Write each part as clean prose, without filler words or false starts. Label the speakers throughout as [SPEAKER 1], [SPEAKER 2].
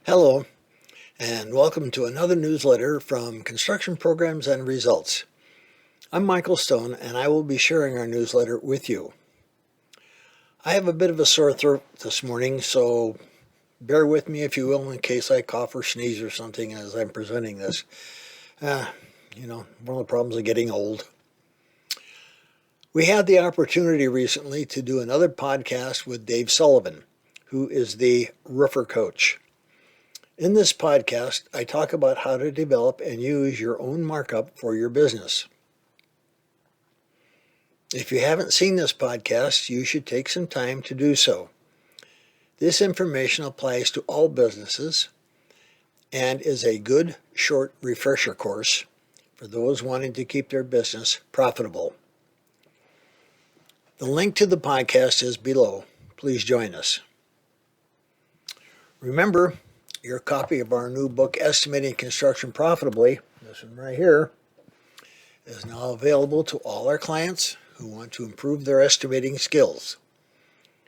[SPEAKER 1] Hello, and welcome to another newsletter from Construction Programs and Results. I'm Michael Stone, and I will be sharing our newsletter with you. I have a bit of a sore throat this morning, so bear with me if you will in case I cough or sneeze or something as I'm presenting this. One of the problems of getting old. We had the opportunity recently to do another podcast with Dave Sullivan, who is the roofer coach. In this podcast, I talk about how to develop and use your own markup for your business. If you haven't seen this podcast, you should take some time to do so. This information applies to all businesses and is a good short refresher course for those wanting to keep their business profitable. The link to the podcast is below. Please join us. Remember, your copy of our new book, Estimating Construction Profitably, this one right here, is now available to all our clients who want to improve their estimating skills.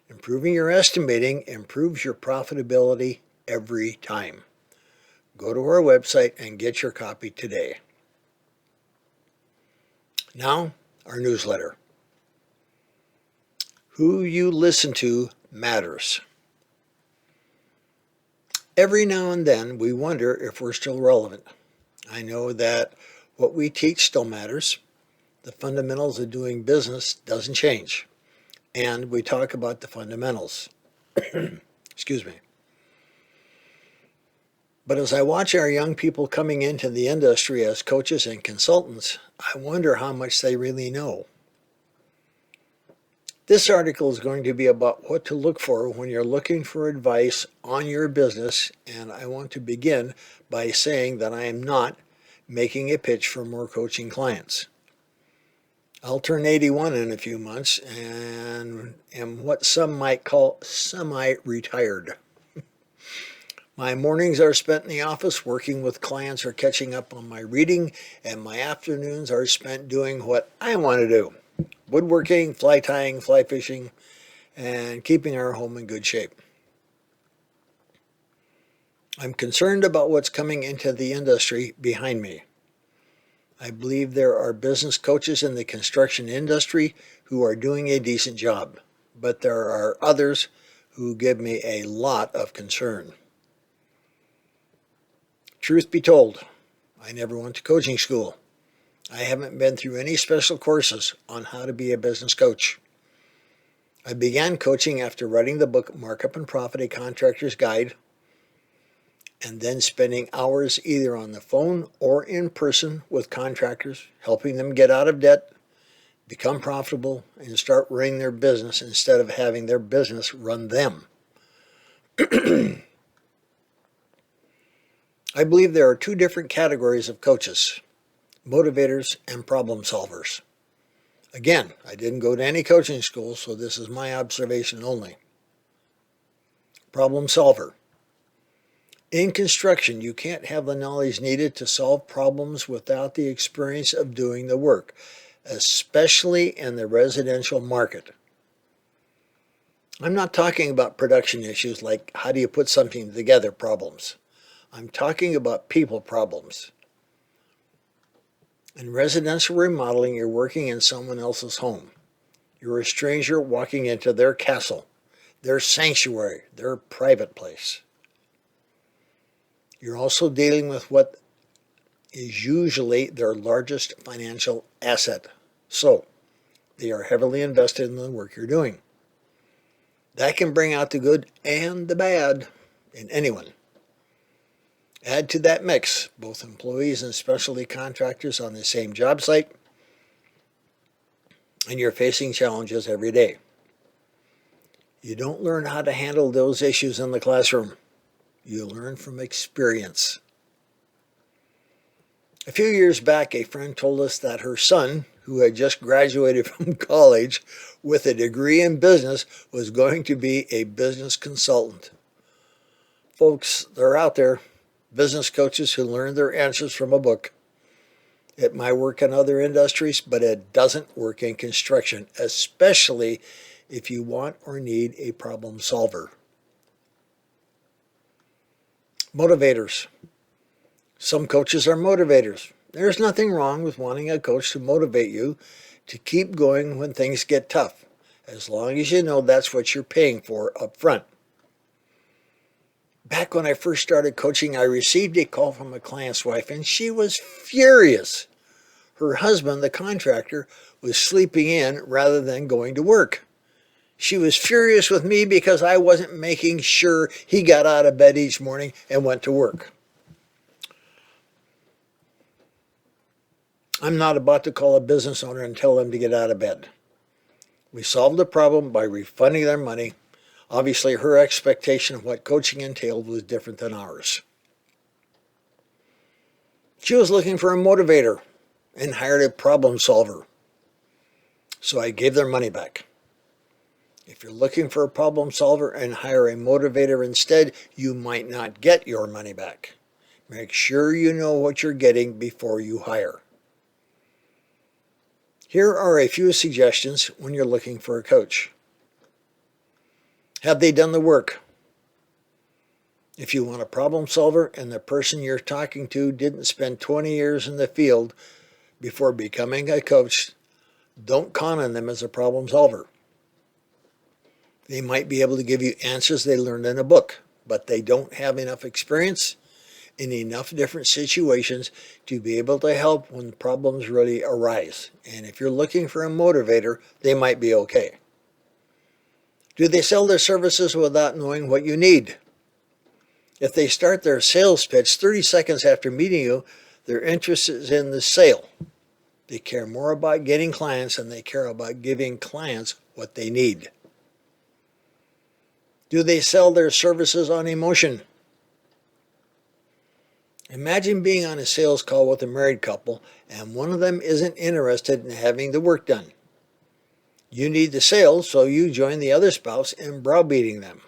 [SPEAKER 1] Improving your estimating improves your profitability every time. Go to our website and get your copy today. Now, our newsletter. Who you listen to matters. Every now and then we wonder if we're still relevant. I know that what we teach still matters. The fundamentals of doing business doesn't change. And we talk about the fundamentals. Excuse me. But as I watch our young people coming into the industry as coaches and consultants, I wonder how much they really know. This article is going to be about what to look for when you're looking for advice on your business, and I want to begin by saying that I am not making a pitch for more coaching clients. I'll turn 81 in a few months and am what some might call semi-retired. My mornings are spent in the office working with clients or catching up on my reading, and my afternoons are spent doing what I want to do. Woodworking, fly tying, fly fishing, and keeping our home in good shape. I'm concerned about what's coming into the industry behind me. I believe there are business coaches in the construction industry who are doing a decent job, but there are others who give me a lot of concern. Truth be told, I never went to coaching school. I haven't been through any special courses on how to be a business coach. I began coaching after writing the book Markup and Profit, A Contractor's Guide, and then spending hours either on the phone or in person with contractors, helping them get out of debt, become profitable, and start running their business instead of having their business run them. I believe there are two different categories of coaches: motivators and problem solvers. Again, I didn't go to any coaching school, so this is my observation only. Problem solver. In construction, you can't have the knowledge needed to solve problems without the experience of doing the work, especially in the residential market. I'm not talking about production issues like how do you put something together problems. I'm talking about people problems. In residential remodeling, you're working in someone else's home. You're a stranger walking into their castle, their sanctuary, their private place. You're also dealing with what is usually their largest financial asset. So, they are heavily invested in the work you're doing. That can bring out the good and the bad in anyone. Add to that mix both employees and specialty contractors on the same job site, and you're facing challenges every day. You don't learn how to handle those issues in the classroom. You learn from experience. A few years back, a friend told us that her son, who had just graduated from college with a degree in business, was going to be a business consultant. Folks, they're out there. Business coaches who learn their answers from a book. It might work in other industries, but it doesn't work in construction, especially if you want or need a problem solver. Motivators. Some coaches are motivators. There's nothing wrong with wanting a coach to motivate you to keep going when things get tough, as long as you know that's what you're paying for up front. Back when I first started coaching, I received a call from a client's wife, and she was furious. Her husband, the contractor, was sleeping in rather than going to work. She was furious with me because I wasn't making sure he got out of bed each morning and went to work. I'm not about to call a business owner and tell them to get out of bed. We solved the problem by refunding their money. Obviously, her expectation of what coaching entailed was different than ours. She was looking for a motivator and hired a problem solver. So I gave their money back. If you're looking for a problem solver and hire a motivator instead, you might not get your money back. Make sure you know what you're getting before you hire. Here are a few suggestions when you're looking for a coach. Have they done the work? If you want a problem solver and the person you're talking to didn't spend 20 years in the field before becoming a coach, don't count on them as a problem solver. They might be able to give you answers they learned in a book, but they don't have enough experience in enough different situations to be able to help when problems really arise. And if you're looking for a motivator, they might be okay. Do they sell their services without knowing what you need? If they start their sales pitch 30 seconds after meeting you, their interest is in the sale. They care more about getting clients than they care about giving clients what they need. Do they sell their services on emotion? Imagine being on a sales call with a married couple and one of them isn't interested in having the work done. You need the sale, so you join the other spouse in browbeating them.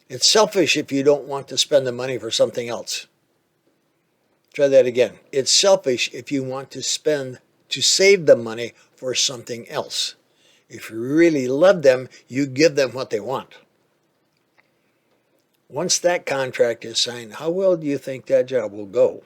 [SPEAKER 1] It's selfish if you don't want to spend the money for something else. Try that again. It's selfish if you want to save the money for something else. If you really love them, you give them what they want. Once that contract is signed, how well do you think that job will go?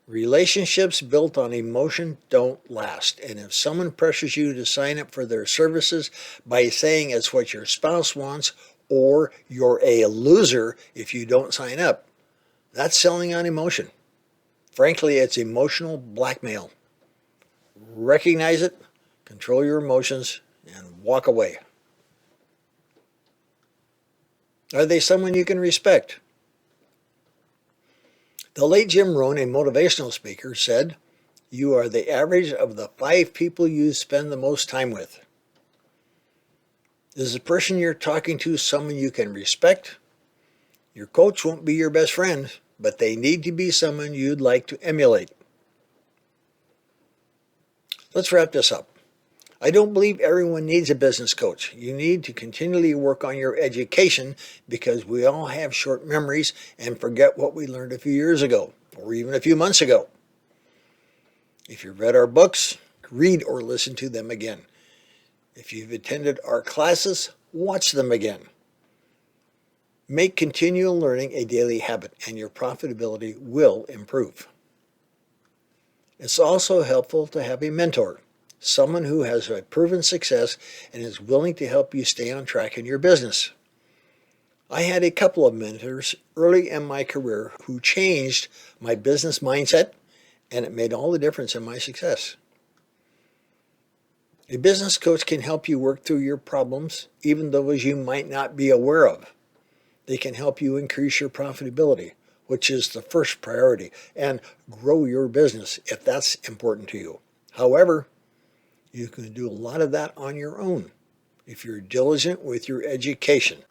[SPEAKER 1] Relationships built on emotion don't last, and if someone pressures you to sign up for their services by saying it's what your spouse wants, or you're a loser if you don't sign up, that's selling on emotion. Frankly, it's emotional blackmail. Recognize it, control your emotions, and walk away. Are they someone you can respect? The late Jim Rohn, a motivational speaker, said, "You are the average of the 5 people you spend the most time with." Is the person you're talking to someone you can respect? Your coach won't be your best friend, but they need to be someone you'd like to emulate. Let's wrap this up. I don't believe everyone needs a business coach. You need to continually work on your education because we all have short memories and forget what we learned a few years ago or even a few months ago. If you've read our books, read or listen to them again. If you've attended our classes, watch them again. Make continual learning a daily habit and your profitability will improve. It's also helpful to have a mentor. Someone who has a proven success and is willing to help you stay on track in your business. I had a couple of mentors early in my career who changed my business mindset, and it made all the difference in my success. A business coach can help you work through your problems, even those you might not be aware of. They can help you increase your profitability, which is the first priority, and grow your business if that's important to you. However, you can do a lot of that on your own if you're diligent with your education.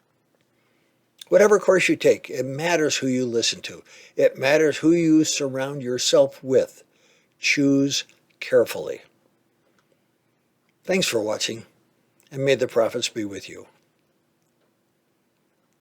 [SPEAKER 1] Whatever course you take, it matters who you listen to. It matters who you surround yourself with. Choose carefully. Thanks for watching, and may the profits be with you.